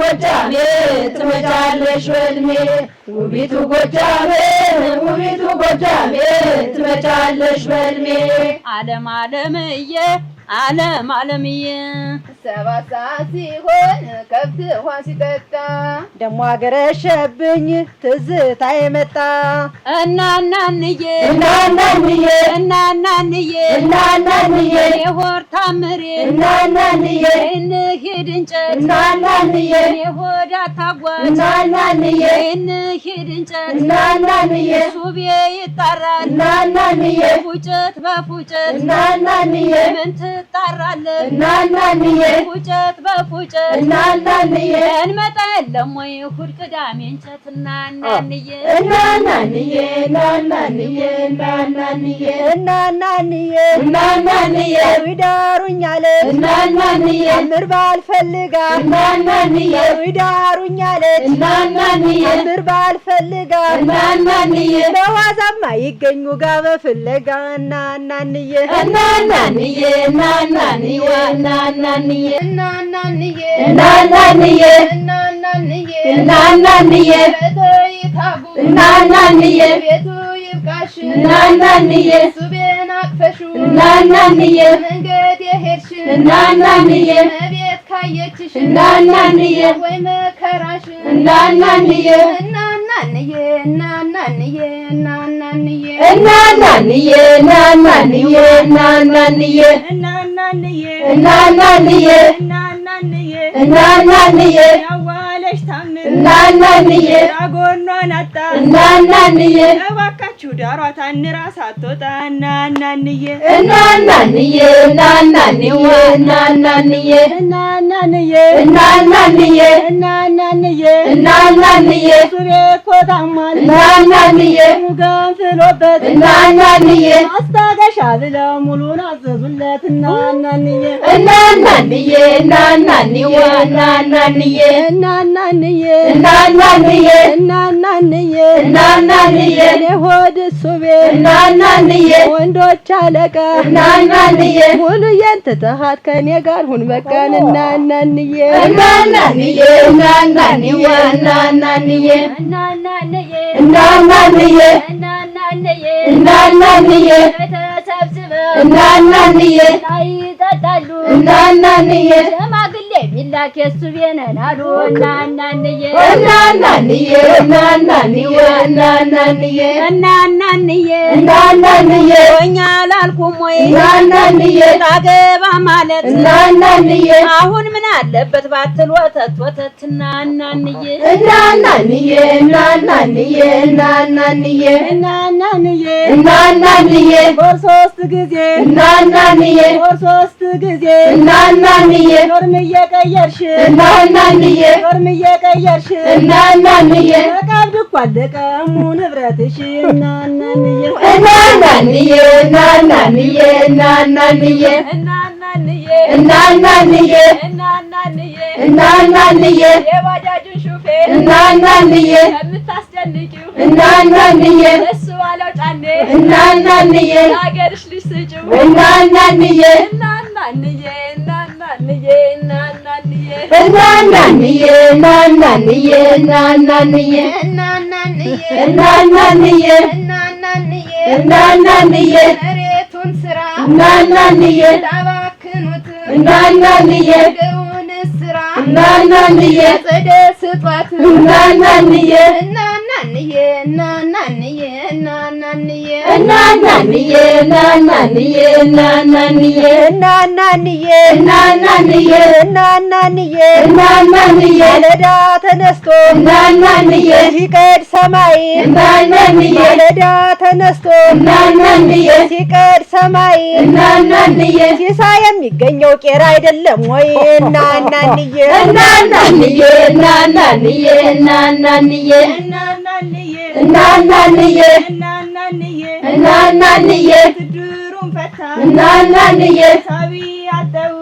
ጎጃሜ ትመጫለሽ በልሜ ውቢቱ ጎጃሜ ትመጫለሽ በልሜ ዓለም ዓለምዬ ዓለም ዓለምዬ ሰባት ሰዓት ሲሆን ከብት ውሃ ሲጠጣ ደሞ አገረሸብኝ ትዝታ የመጣ እናናንዬ የሆር ታምሬ እንሂድ እንጨት የሆድ አታጓት እንሂድ እንጨት ሱቤ ይጣራል ፉጨት በፉጨት ምን ትጣራለህ ፉጨት በፉጨት እንመጣ የለም ወይ እሑድ ቅዳሜ እንጨት እናናንዬ ይዳሩኝ አለ ምር ባልፈልጋ ይዳሩኝ አለች ምር ባልፈልጋ በዋዛማ ይገኙ ጋር በፍለጋ እናናንዬ ቤቱ ይብቃሽ ሱቤን አቅፈሹ መንገድ የሄድሽ ቤት ካየችሽ ወይ መከራሽ እናናንዬ ያዋለሽ ታምር እናናንዬ አጎኗን አጣ እናናንዬ እባካችሁ ዳሯት አንራስ አትወጣ እናናንዬ ሱቤ እኮ ታሟል ገንፍሎበት አስታገሻ ብለው ሙሉን አዘዙለት እናናንዬ የሆድ ሱቤ ወንዶች አለቃ ሙሉዬን ትተሃት ከኔ ጋር ሁን በቃ እናናንዬ ይጠጣሉ ሽማግሌ ቢላክ የሱ ቤነን አሉ እናናንዬ ሆኛ አላልኩም ወይ ታገባ ማለት አሁን ምን አለበት ባትል ወተት እናናንዬ ወር ሶስት ጊዜ ኖርም እየቀየርሽ ቀብድ እኮ አለቀሙ ንብረትሽ እናናንዬ የባጃጁን ሹፌር ከምታስጨንቂው እሱ ባለው ጫኔ ለሀገርሽ ልጅ ስጪው መሬቱን ስራ ታባክኑት ገውን ስራ ጽደ ስጧት እናናንዬ ማለዳ ተነስቶ ሲቀድ ሰማይ ማለዳ ተነስቶ ሲቀድ ሰማይ ሲሳይ የሚገኘው ቄራ አይደለም ወይ እናናንዬ ትድሩን ፈታ ሳቢ አጠው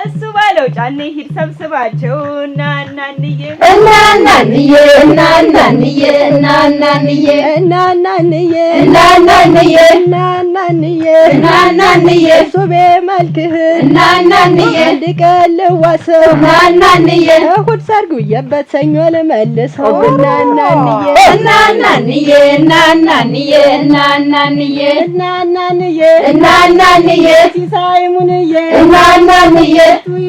እሱ ባለው ጫኔ ሂድ ሰብስባቸው እናናንዬ እናናንዬ እናናንዬ እናናንዬ እናናንዬ እናናንዬ እናናንዬ እናናንዬ ሱቤ መልክህ እናናንዬ አንድ ቀን ልዋሰው እናናንዬ እሑድ ሰርጉየበት ሰኞ ልመልሰው እናናንዬ እናናንዬ እናናንዬ እናናንዬ እናናንዬ እናናንዬ ሲሳይ ሙንዬ እናናንዬ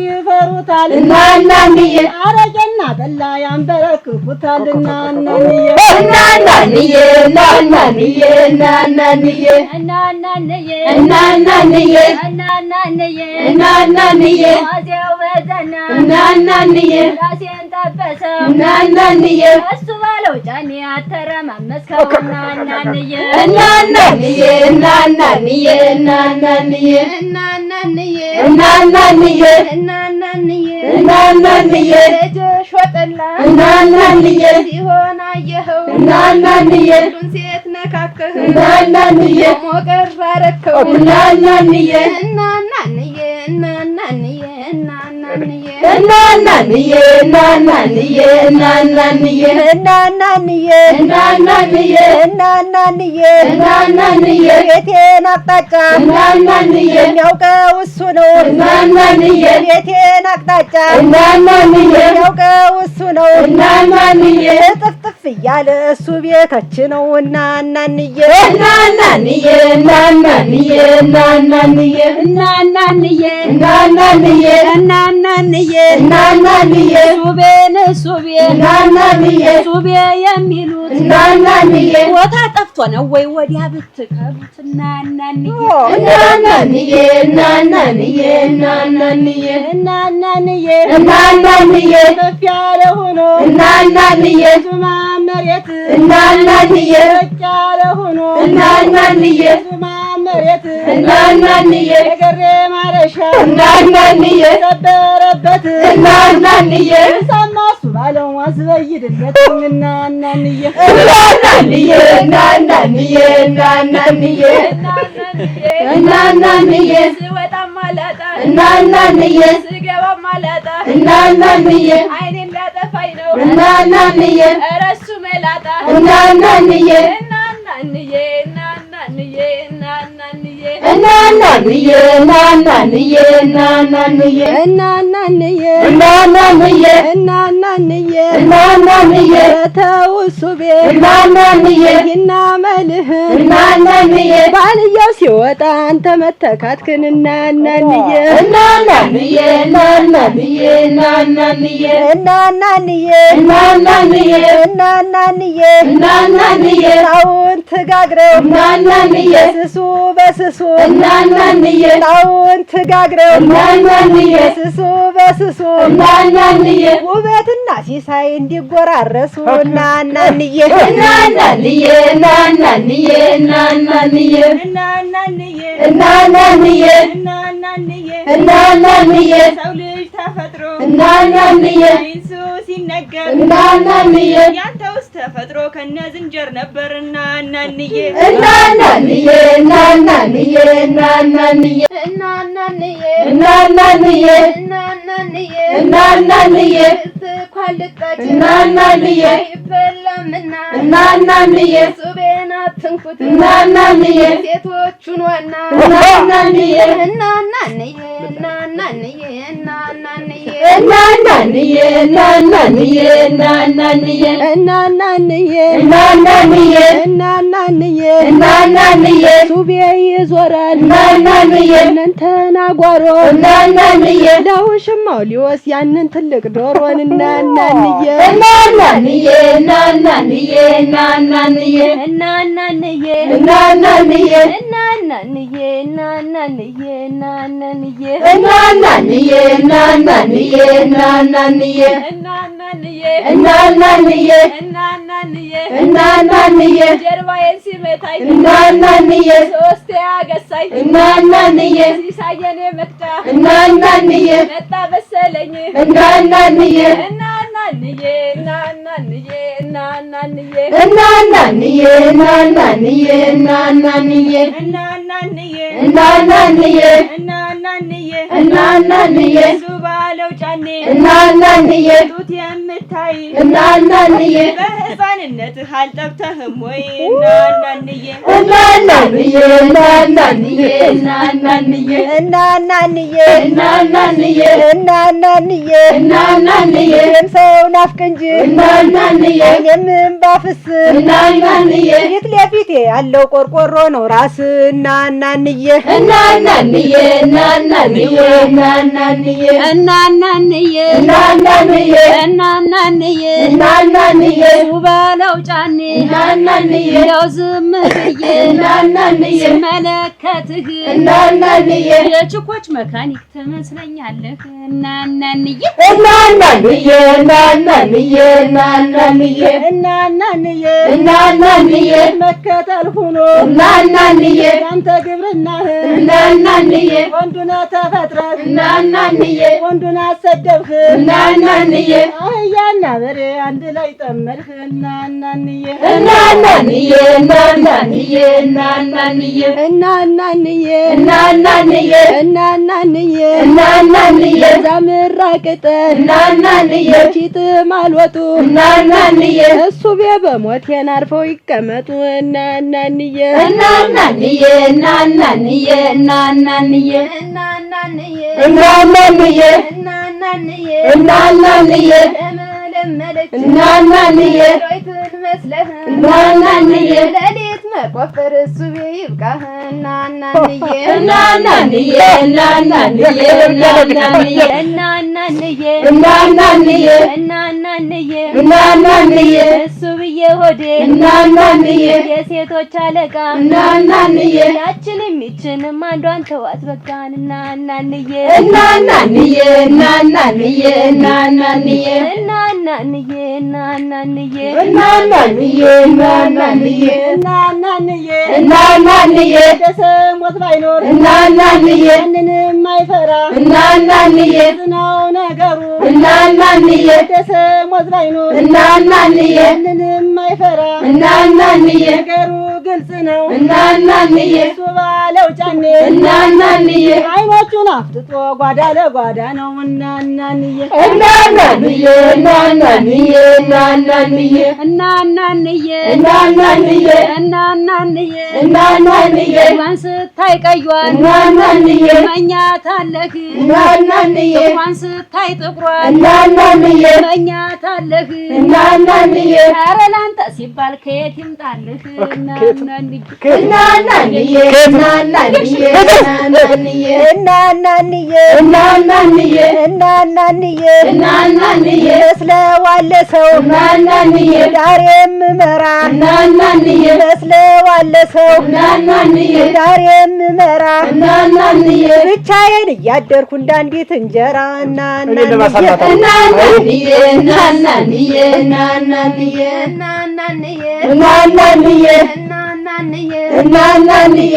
ይፈሩታል እናናንዬ አረጀና ጠላ ያንበረክኩታል እናናንዬ እናናንዬ እናናንዬ እናናንዬ እናናንዬ እናናንዬ እናናንዬ እናናንዬ ዋዜው በዘና እናናንዬ ራሴን ጠበሰው እናናንዬ እሱ ባለው ጫኔ አተረማመስከው እናናንዬ እናናንዬ እናናንዬ እናናንዬ እናናንዬ እናናንዬ እናናንዬ እናናንዬ ልጅሽ ወጠላ እናናንዬ ሲሆን አየኸው እናናንዬ ሁሉን ሴት ነካከህ እናናንዬ ሞቀር አረከው እናናንዬ እናናንዬ እናናንዬ እናናንዬ እናናንዬ እናናንዬ እናናንዬ እናናንዬ እናናንዬ እናናንዬ እናናንዬ ቤቴን አቅጣጫ እናናንዬ የሚያውቀው እሱ ነው እናናንዬ ቤቴን አቅጣጫ እናናንዬ የሚያውቀው እሱ ነው እናናንዬ ጥፍጥፍ እያለ እሱ ቤታችን ነው እናናንዬ እናናንዬ እናናንዬ እናናንዬ እናናንዬ እናናንዬ እናናንዬ እናናንዬ ሱቤን ሱቤ እናናንዬ ሱቤ የሚሉት እናናንዬ ቦታ ጠፍቶ ነው ወይ ወዲያ ብትከቡት እናናንዬ እናናንዬ እናናንዬ እናናንዬ እናናንዬ እናናንዬ ከፍ ያለ ሆኖ እናናንዬ ዙማ መሬት እናናንዬ ከፍ ያለ ሆኖ እናናንዬ ዙማ መሬት እናናንዬ የገሬ ማረሻ እናናንዬ ሰበረበት እናናንዬ ሰማሱ ባለው አስበይድለት እናናንዬ እናናንዬ እናናንዬ እናናንዬ እናናንዬ ስወጣ ማላጣ እናናንዬ ስገባ ማላጣ እናናንዬ አይኔን ሊያጠፋኝ ነው እናናንዬ ኧረ እሱ መላጣ እናናንዬ እናናንዬ እናናንዬ እናናንዬ እናናንዬ እናናንዬ እናናንዬ እናናንዬ እናናንዬ እናናንዬ እናናንዬ ተው እሱ ቤት እናናንዬ ይና መልህ እናናንዬ ባልየው ሲወጣ አንተ መተካትክን እናናንዬ እናናንዬ እናናንዬ እናናንዬ እናናንዬ እናናንዬ እናናንዬ እናናንዬ ጣውን ትጋግረው እናናንዬ ስሱ በስሱ እናናንዬ ጣውን ትጋግረው እናናንዬ ስሱ በስሱ እናናንዬ ውበትና ሲሳይ እንዲጎራረሱ እናናንዬ እናናንዬ እናናንዬ እናናንዬ እናናንዬ እናናንዬ እናናንዬ እናናንዬ ሰው ልጅ ተፈጥሮ እናናንዬ ሳይንሱ ሲነገር እናናንዬ ያንተ ውስጥ ተፈጥሮ ከነ ዝንጀር ነበር እናናንዬ እናናንዬ እናናንዬ እናናንዬ እናናንዬ እናናንዬ እናናንዬ እናናንዬ ትኳልጣች እናናንዬ አይበላምና እናናንዬ ሱቤን አትንኩት እናናንዬ ሴቶቹን ዋና እናናንዬ እናናንዬ እናናንዬ እናናንዬ እናናንዬ እናናንዬ እናናንዬ እናናንዬ እናናንዬ እናናንዬ እናናንዬ ሱቤ ይዞራል እናናንዬ እናንተና ጓሮ እናናንዬ ለውሽማው ሊወስ ያንን ትልቅ ዶሮን እናናንዬ እናናንዬ እናናንዬ እናናንዬ እናናንዬ እናናንዬ እናናንዬ እናናንዬ እናናንዬ እናናንዬ እናናንዬ እናናንዬ እናናንዬ እናናንዬ እናናንዬ እናናንዬ ጀርባዬን ሲመታኝ እናናንዬ ሶስቴ አገሳኝ እናናንዬ ሲሳየኔ መቅጫ እናናንዬ መጣ መሰለኝ እናናንዬ እናናንዬ እናናንዬ እናናንዬ እናናንዬ እናናንዬ እናናንዬ እናናንዬ እናናንዬ እናናንዬ እሱ ባለው ጫኔ እናናንዬ ጡት የምታይ እናናንዬ በሕፃንነትህ አልጠብተህም ወይ እናናንዬ እናናንዬ እናናንዬ እናናንዬ እናናንዬ እናናንዬ እናናንዬ እናናንዬ ሰው ናፍቅ እንጂ እናናንዬ እኔም ባፍስ እናናንዬ ፊት ለፊቴ ያለው ቆርቆሮ ነው ራስ እናናንዬ እናናንዬ እናናንዬ እናናንዬ እናናንዬ እናናንዬ እናናንዬ እናናንዬ ባለው ጫኔ እናናንዬ ያው ዝም ብዬ እናናንዬ ስመለከትህ እናናንዬ የችኮች መካኒክ ትመስለኛለህ እናናንዬ እናናንዬ እናናንዬ እናናንዬ እናናንዬ እናናንዬ መከተል ሁኖ እናናንዬ አንተ ግብርናህ እናናንዬ ወንዱና ተፈጥረህ እናናንዬ ወንዱን አሰደብህ እናናንዬ አህያና በሬ አንድ ላይ ጠመድህ እናናንዬ እናናንዬ እናናንዬ እናናንዬ እናናንዬ እናናንዬ እናናንዬ እናናንዬ ዛምራ ቅጠል እናናንዬ ቺጥም አልወጡ እናናንዬ እሱ በሞቴን አርፈው ይቀመጡ እናናንዬ እናናንዬ እናናንዬ እናናንዬ እናናንዬ እናናንዬ እናናንዬ እናናንዬ ለመለመለች እናናንዬ ሮይቱን መስለህ እናናንዬ ሌሊት መቆፈር እሱ ይብቃህ እናናንዬ እናናንዬ እናናንዬ እናናንዬ እናናንዬ እናናንዬ እናናንዬ እናናንዬ እሱ ብዬ ሆዴ እናናንዬ የሴቶች አለቃ እናናንዬ ያችንም ይችንም አንዷን ተዋት በቃን እናናንዬ እናናንዬ እናናንዬ እናናንዬ እናናንዬ እናናንዬ እናናንዬ እናናንዬ እናናንዬ እናናንዬ ደሰሞት ባይኖር እናናንዬ ማንንም አይፈራ እናናንዬ ነው ነገሩ እናናንዬ ደሰሞት ባይኖር እናናንዬ ማንንም አይፈራ እናናንዬ ነገሩ ግልጽ ነው እናናንዬ እሱ ባለው ጫኔ እናናንዬ አይኖቹን አፍጥጦ ጓዳ ለጓዳ ነው እናናንዬ እናናንዬ እናናንዬ እናናንዬ እናናንዬ እናናንዬ እናናንዬ እናናንዬ እንኳን ስታይ ቀዩን እናናንዬ መኛታለህ እናናንዬ እንኳን ስታይ ጥቁሯን እናናንዬ መኛታለህ እናናንዬ ኧረ ላንተ ሲባል ከየት ይምጣልህ እናናንዬ እናናንዬ እናናንዬ እናናንዬ እናናንዬ እናናንዬ እናናንዬ እናናንዬ መስለዋለ ሰው እናናንዬ ዳሬም መራ እናናንዬ መስለዋለ ሰው እናናንዬ ዳሬም መራ እናናንዬ ብቻዬን እያደርኩ እንዳንዲት እንጀራ እናናንዬ እናናንዬ እናናንዬ እናናንዬ እናናንዬ እናናንዬ እናናንዬ እናናንዬ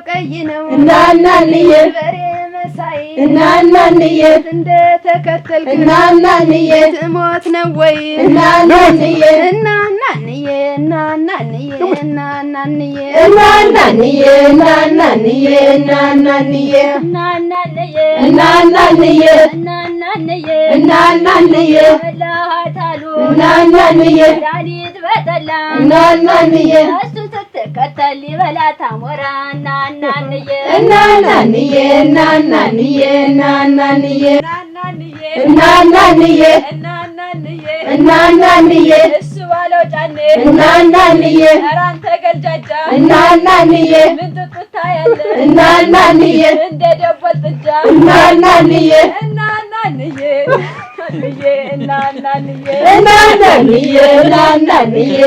ቀይ ነው እናናንዬ በሬ መሳይ እናናንዬ እንደተከተልክ እናናንዬ ትሞት ነው ወይ እናናንዬ እናናንዬ እናናንዬ እናናንዬ እናናንዬ እናናንዬ እናናንዬ እናናንዬ እናናንዬ እናናንዬ እናናንዬ በላሃታሉ እናናንዬ ዳሊት በጠላ እናናንዬ እሱ ስትከተል ሊበላት አሞራ እናናንዬ እናናንዬ እናናንዬ እናናንዬ እናናንዬ እናናንዬ እናናንዬ እናናንዬ እሱ ባለው ጫኔ እናናንዬ ኧረ አንተ ገልጃጃ እናናንዬ ምን ጥጥታ ያለ እናናንዬ እንደ ደቦል ጥጃ እናናንዬ እናናንዬ እናናንዬ እናናንዬ እናናንዬ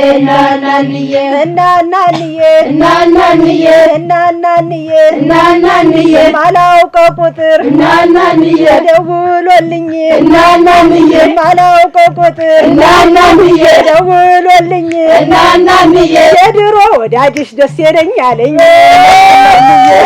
እናናንዬ እናናንዬ እናናንዬ እናናንዬ እናናንዬ ማላውቀው ቁጥር እናናንዬ ደውሎልኝ እናናንዬ ማላውቀው ቁጥር እናናንዬ ደውሎልኝ እናናንዬ የድሮ ወዳጅሽ ደስ ይለኝ አለኝ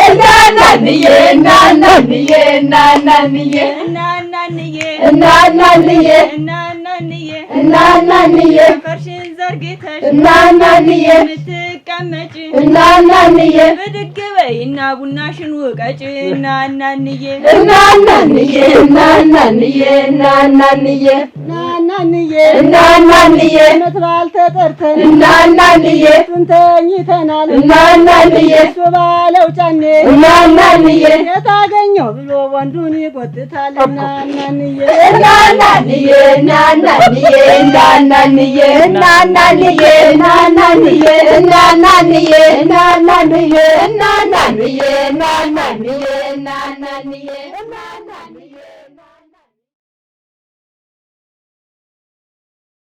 እናናንዬ እናናንዬ እናናንዬ እናናንዬ እናናንዬ እናናንዬ እናናንዬ ከርሽን ዘርግተሽ እናናንዬ ምትቀ ተቀመጭ እናናንዬ ብድግ በይና ቡናሽን ውቀጭ እናናንዬ እናናንዬ እናናንዬ እናናንዬ እናናንዬ እናናንዬ መትባል ተጠርተን እናናንዬ ተኝተናል እናናንዬ እሱ ባለው ጫኔ እናናንዬ የታገኘው ብሎ ወንዱን ይቆጥታል እናናንዬ እናናንዬ እናናንዬ እናናንዬ እናናንዬ እናናንዬ እናናንዬ እናናንዬ እናናንዬ እናናንዬ እናናንዬ እናናንዬ